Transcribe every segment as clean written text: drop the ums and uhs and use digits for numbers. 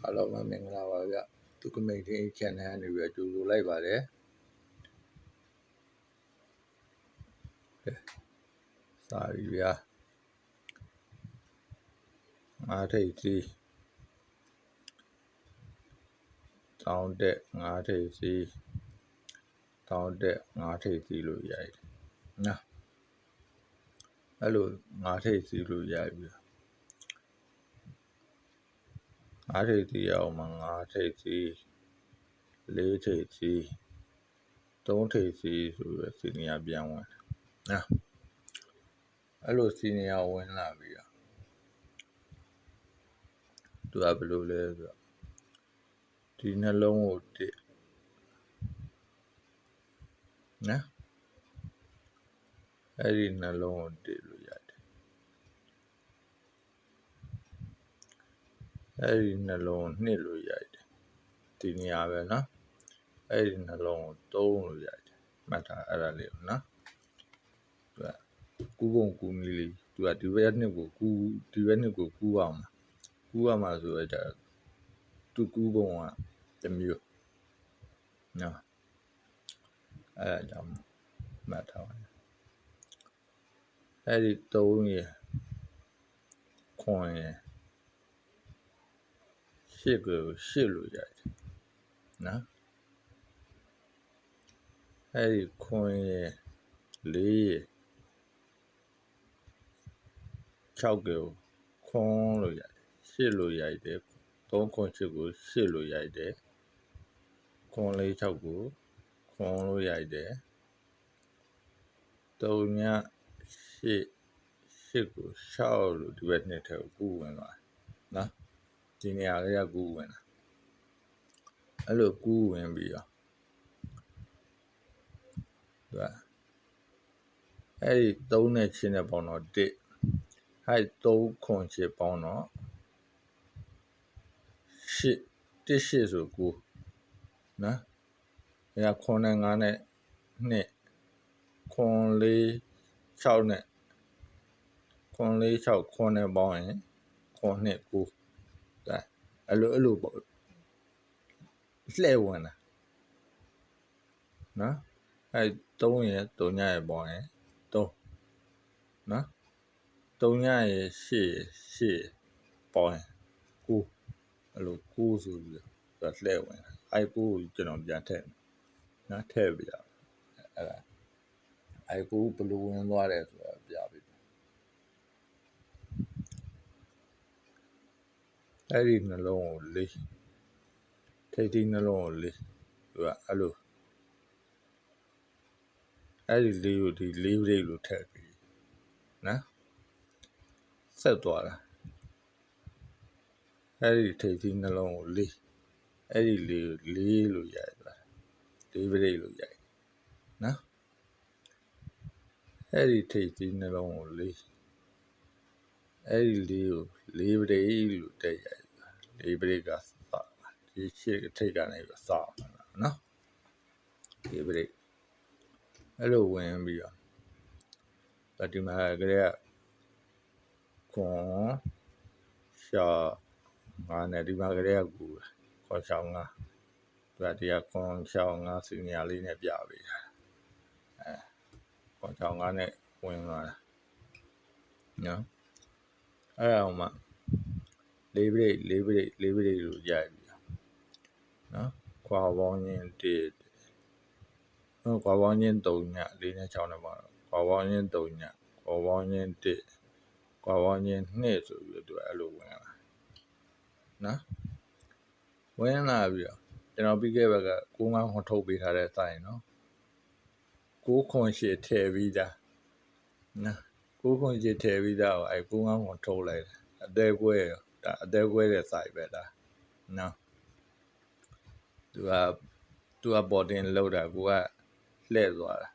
အားလုံးပဲမင်္ဂလာပါဗျသူကမိတ်ချင်း channel ကနေပြီးကြိုဆိုလိုက်ပါတယ်စာရီဗျာငါးထိပ်စီးတောင်းတက်ငါးထိပ်စီးတောင်းတက်ငါးထိပ်စီးလို့ရိုက်နော်အဲ့လိုငါးထိပ်စီးလို့ရိုက်ပြီငါးထိပ်စီးအောင်မှာငါးထိပ်စီးလေးထိပ်စီးသုံးထိပ်စီးဆိုရစီနီယာပြန်ဝင်နော်အဲ့လိုစီနီယာဝင်လာပြီသူကဘယ်လိုလဲဆိုတော့ဒီနှလုံးကိုတစ်နော်အဲ့ဒီနှလုံးကိုတစ်လို့ရတယ်အဲ့ဒီနှလုံးကိုနှစ်လို့ရတယ်ဒီနေရာပဲနော်အဲ့ဒီနှလုံးကိုသုံးလို့ရတယ်မှတ်ထားအဲ့ဒါလေးကိုနော်ကူးပုံကူးနည်းလေးသူကဒီဘက်နှစ်ကိုကူးဒီဘက်နှစ်ကိုကူးအောင်ဆိုရတာသူကူးပုံကတစ်မျိုးနော်အဲ့ဒါကြောင့်မှတ်ထားပါအဲ့ဒီ3ရခွန်ရ8ကို8လို့ရတယ်နော်အဲ့ဒီခွန်ရ4ရ6ကိုခွန်လို့ရတယ်8လို့ရတယ်3ခွန်8ကို8လို့ရတယ်ခွန်4 6ကိုခွန်လို့ရတယ်3ည8ကို6လို့ဒီဘက်နှစ်ထဲကိုကူးဝင်သွားနော်ဒီနေရာလေးကကူးဝင်တာအဲ့လိုကူးဝင်ပြီးတော့အဲ့ဒီ3နဲ့8နဲ့ပေါင်းတော့1အဲ့3ခွန်8ပေါင်းတော့8 1 8ဆို9နော်အဲ့ခွန်နဲ့9နဲ့2ခွန်4 6နဲ့ခွန်4 6ခွန်နဲ့ပေါင်းရင်ခွန်2 9ဒါအဲ့လိုပေါ့လှည့်ဝင်တာနော်အဲ့3ရ3ညရပေါင်းရင်3နော်3ညရ8ပေါင်းရင်9အဲ့လို9ဆိုပြီးတော့လှည့်ဝင်တာအဲ့9ကိုကျွန်တော်ပြန်ထည့်နော်ထည့်ပြရအဲ့ဒါအဲ့9ဘယ်လိုဝင်သွားတယ်ဆိုတာပြပြအဲ့ဒီနှလုံးကိုလေးထိပ်ထိနှလုံးကိုလေးသူကအဲ့လိုအဲ့ဒီလေးကိုဒီလေးပရိတ်လို့ထည့်ပြီးနော်ဆက်သွားတာအဲ့ဒီထိပ်ထိနှလုံးကိုလေးအဲ့ဒီလေးကိုလေးလို့ရိုက်သွားလေးပရိတ်လို့ရိုက်နော်အဲ့ဒီထိပ်ထိနှလုံးကိုလေးအဲ့ဒီလေးကိုလေးပရိတ်လို့တက်ရိုက်လေးပရိတ်ကဒီရှေ့ထိပ်ကနေပြီးစောင်းနော်လေးပရိတ်အဲ့လိုဝင်ပြီးတော့ဒီမှာကလေးကခွန်ရှောင်းငါနဲ့ဒီမှာကလေးကကူခွန်ရှောင်းငါသူကဒီကခွန်ရှောင်းငါစီနီယာလေးနဲ့ပြပေးတာခွန်ရှောင်းငါနဲ့ဝင်သွားတာနော်အဲ့ဒါမှလေးပရိတ်လို့ရိုက်ပြီးနော်ခွာပေါင်းချင်း1ခွာပေါင်းချင်း3ည4နဲ့6နဲ့ပါတော့ခွာပေါင်းချင်း3ညခွာပေါင်းချင်း1ခွာပေါင်းချင်း2ဆိုပြီးသူအဲ့လိုဝင်လာနော်ဝင်လာပြီးတော့ကျွန်တော်ပြီးခဲ့ဘက်က9 9ထုတ်ပေးထားတဲ့စိုင်းနော်9ခွန်8ထည့်ပြီးသားနော်9ခွန်8ထည့်ပြီးသားအဲ့9 9ထုတ်လိုက်အသေးကွဲဒါအသေးကွဲတဲ့စိုင်းပဲဒါနော်သူကပေါ်တင်လောက်တာကိုကလှည့်သွားတာ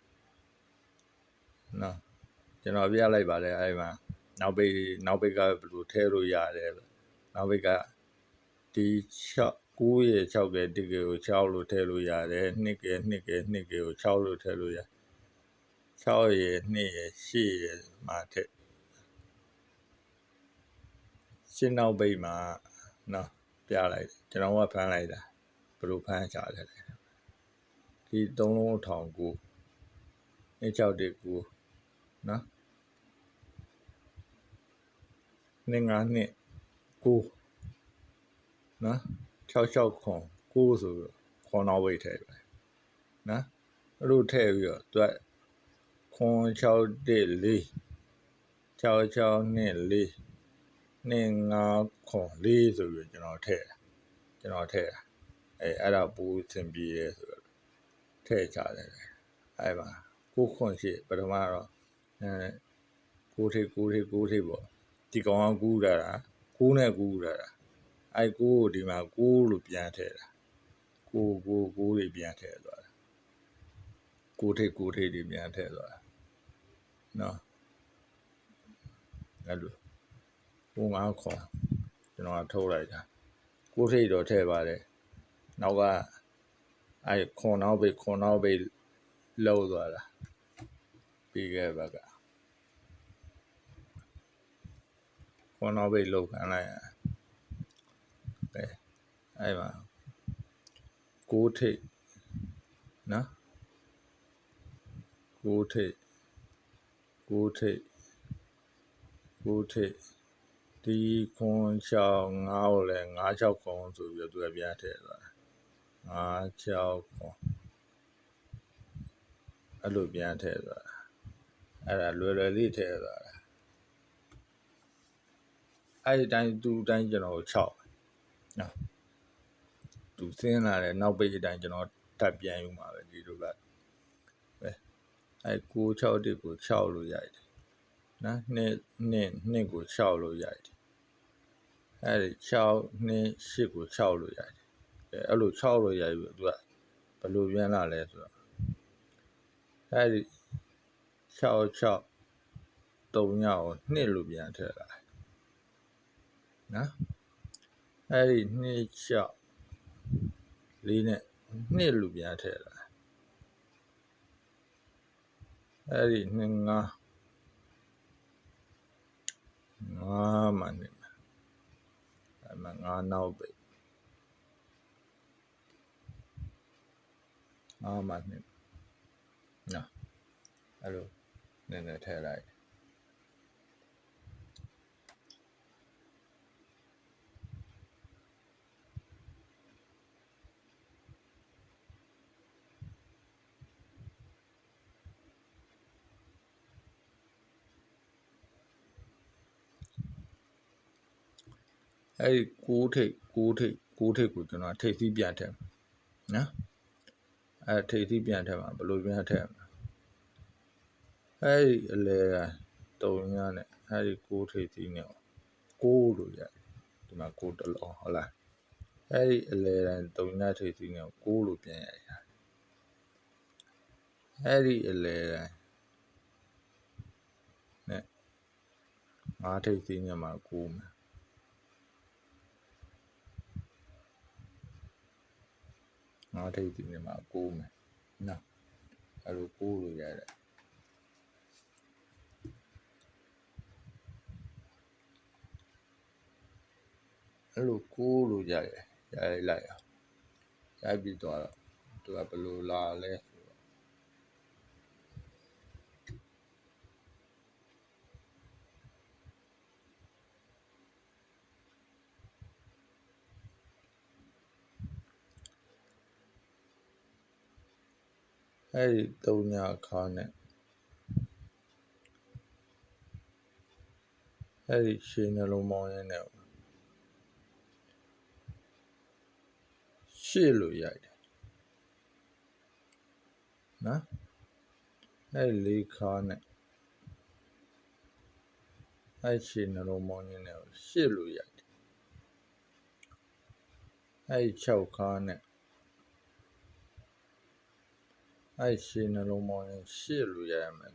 နော်ကျွန်တော်ပြလိုက်ပါတယ်အဲ့မှာနောက်ပိတ်ကဘယ်လိုထဲလို့ရတယ်နောက်ပိတ်ကဒီ9ရ6က1ကို6လို့ထဲလို့ရတယ်2က2ကို6လို့ထဲလို့ရ6ရ2ရ8ရမှာထက်ရှင်းနောက်ပိတ်မှာနော် ပြလိုက်ကျွန်တော်ကဖမ်းလိုက်တာဘယ်လိုဖမ်းချတယ်လဲဒီ3လုံးထောင်ကို2619နော်252 9နော်66ခွန်9ဆိုပြီးခွန်နောက်ဝိတ်ထည့်ပဲနော်အဲ့လိုထည့်ပြီးတော့သူကခွန်614 6624 25ခွန်4ဆိုပြီးကျွန်တော်ထည့်တာအဲ့ဒါပူသင်ပြီးရဲဆိုတော့ထည့်ချတယ်အဲ့ပါ9ခွန်ရှိပထမတော့ကိုထိပေါ့ဒီကောင်ကကူးတာ9နဲ့ကူးတာအဲ့9ကိုဒီမှာ9လို့ပြန်ထည့်တာ9တွေပြန်ထည့်သွားတာကိုထိတွေပြန်ထည့်သွားတာနော်အဲ့လို9ခွန်ကျွန်တော်ထုတ်လိုက်တာကိုထိတော့ထည့်ပါတယ်နောက်ကအဲ့ခွန်နောက်ပိတ်လောက်သွားတာပြီးခဲ့ဘက်ကခွန်နောက်ပိတ်လောက်ခံလိုက်အဲ့မှာကိုထိနော်ကိုထိဒီခွန်6 5ကိုလည်း56ခွန်ဆိုပြီးတော့သူကပြန်ထည့်သွားတာ56ခွန်အဲ့လိုပြန်ထည့်သွားတာအဲ့ဒါလွယ်လေးထည့်သွားတာအဲ့ဒီတိုင်းသူ့တိုင်းကျွန်တော်6နော်သူစင်းလာတဲ့နောက်ပိတ်အတိုင်းကျွန်တော်ထပ်ပြန်ယူမှာပဲဒီလိုကပဲအဲ့961ကို6လို့ရိုက်တယ်နော်2ကို6လို့ရိုက်တယ်အဲ့ဒီ6 2 8ကို6လို့ရိုက်တယ်အဲ့လို6လို့ရိုက်ပြီးသူကဘယ်လိုပြန်လာလဲဆိုတော့အဲ့ဒီ66 3ညကို2လို့ပြန်ထည့်လာနော်အဲ့ဒီ26 4နဲ့2လို့ပြန်ထည့်လာအဲ့ဒီ25 5မှနေအဲ့မှာ5နောက်ပဲ5မှနေနော်အဲ့လိုနည်းနည်းထည့်လိုက်အဲ့ဒီ9ထိပ်ကိုကျွန်တော်ထိပ်သီးပြန်ထည့်နော်အဲ့ထိပ်သီးပြန်ထည့်မှာဘယ်လိုပြန်ထည့်မှာအဲ့ဒီအလဲ3ညနဲ့အဲ့ဒီ9ထိပ်သီးနဲ့9လို့ရတယ်ဒီမှာ9တလုံးဟုတ်လားအဲ့ဒီအလဲတိုင်း3ညထိပ်သီးနဲ့9လို့ပြန်ရတယ်အဲ့ဒီအလဲတိုင်းနဲ့5ထိပ်သီးနဲ့မှာ9မှာ5ထိပ်သီးနဲ့မှာ9မှာနော်အဲ့လို9လို့ရတယ်အဲ့လို9လို့ရတယ်လိုက်အောင်ရိုက်ပြီးတော့သူကဘယ်လိုလာလဲအဲ့ဒီ3ညခါနဲ့အဲ့ဒီရှင်းနှလုံးပေါင်းရင်းနဲ့ရှေ့လို့ရိုက်တယ်နော်အဲ့ဒီ4ခါနဲ့အဲ့ရှင်းနှလုံးပေါင်းရင်းနဲ့ရှေ့လို့ရိုက်တယ်အဲ့6ခါနဲ့အဲ့ရှင်းနှလုံးပေါင်းရင်းရှေ့လို့ရိုက်ရမယ်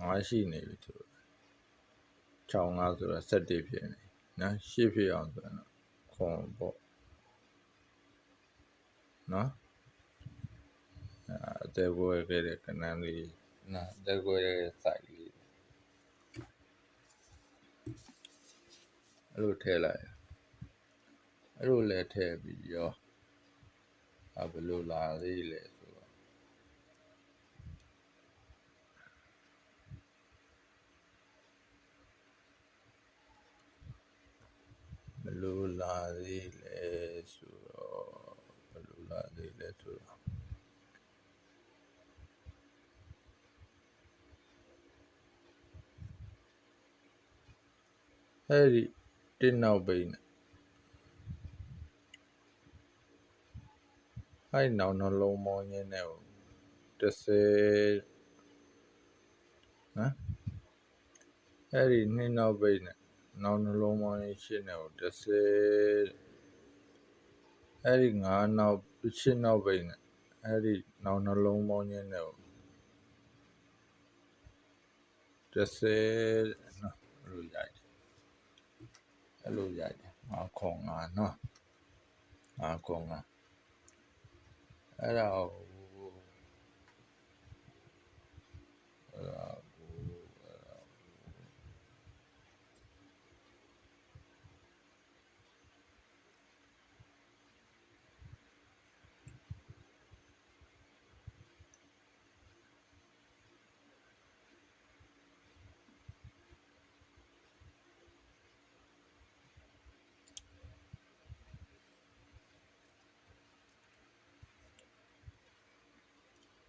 5ရှိနေပြီသူ6 5ဆိုတော့7ဖြစ်နေနော်ရှေ့ဖြစ်အောင်ဆိုတော့ခွန်ပေါ့နော်အသေးကိုခဲ့တဲ့ကဏ္ဍလေးနော်အသေးကိုရဲ့စိုက်လေးအဲ့လိုထည့်လိုက် အဲ့လိုလဲထည့်ပြီးရောဘယ်လိုလာသေးလဲဆိုတော့ဘယ်လိုလာသေးလဲဆိုတော့အဲ့ဒီတစ်နောက်ပိတ်နဲ့အဲ့နောက်နှလုံးပေါင်းရင်းနဲ့ကို30နော်အဲ့ဒီနှစ်နောက်ပိတ်နဲ့နောက်နှလုံးပေါင်းရင်းရှင်းနဲ့ကို30အဲ့ဒီ9နောက်8နောက်ပိတ်နဲ့အဲ့ဒီနောက်နှလုံးပေါင်းရင်းနဲ့ကို30နော်အဲ့လိုရိုက်တယ်5ခွန်5နော်5ခွန်5အဲ့ဒါကို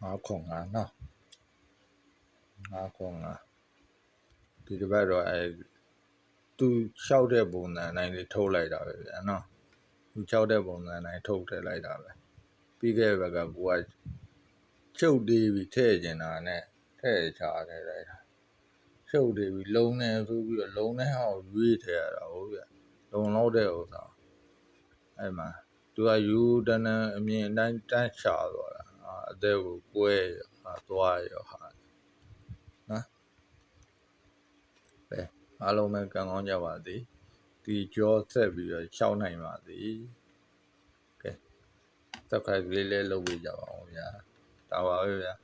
5ခွန်5နော်5ခွန်5ဒီတစ်ပတ်တော့သူလျှောက်တဲ့ပုံစံအတိုင်းလေးထုတ်လိုက်တာပဲဗျာနော်သူလျှောက်တဲ့ပုံစံအတိုင်းထုတ်ထည့်လိုက်တာပဲပြီးခဲ့တဲ့ဘက်ကကိုကချုပ်သေးပြီထည့်ကျင်တာနဲ့ထည့်ချတယ်လိုက်တာချုပ်သေးပြီလုံးနေဆိုပြီးတော့လုံးနဲ့ဟောရွေးထည့်ရတာဟုတ်ဗျလုံလောက်တဲ့ဥစ္စာအဲ့မှာသူကယူတန်းအမြင်အတိုင်းတန်းချသွားတာအသက်ကိုကွဲရောသွားရောဟာနော်ပဲအားလုံးပဲကံကောင်းကြပါစေဒီကြောဆက်ပြီးတော့ရှောင်းနိုင်ပါစေကဲစက်ခိုက်ကလေးလေးလုပ်ပေးကြပါဦးဗျာဒါပါပဲဗျာ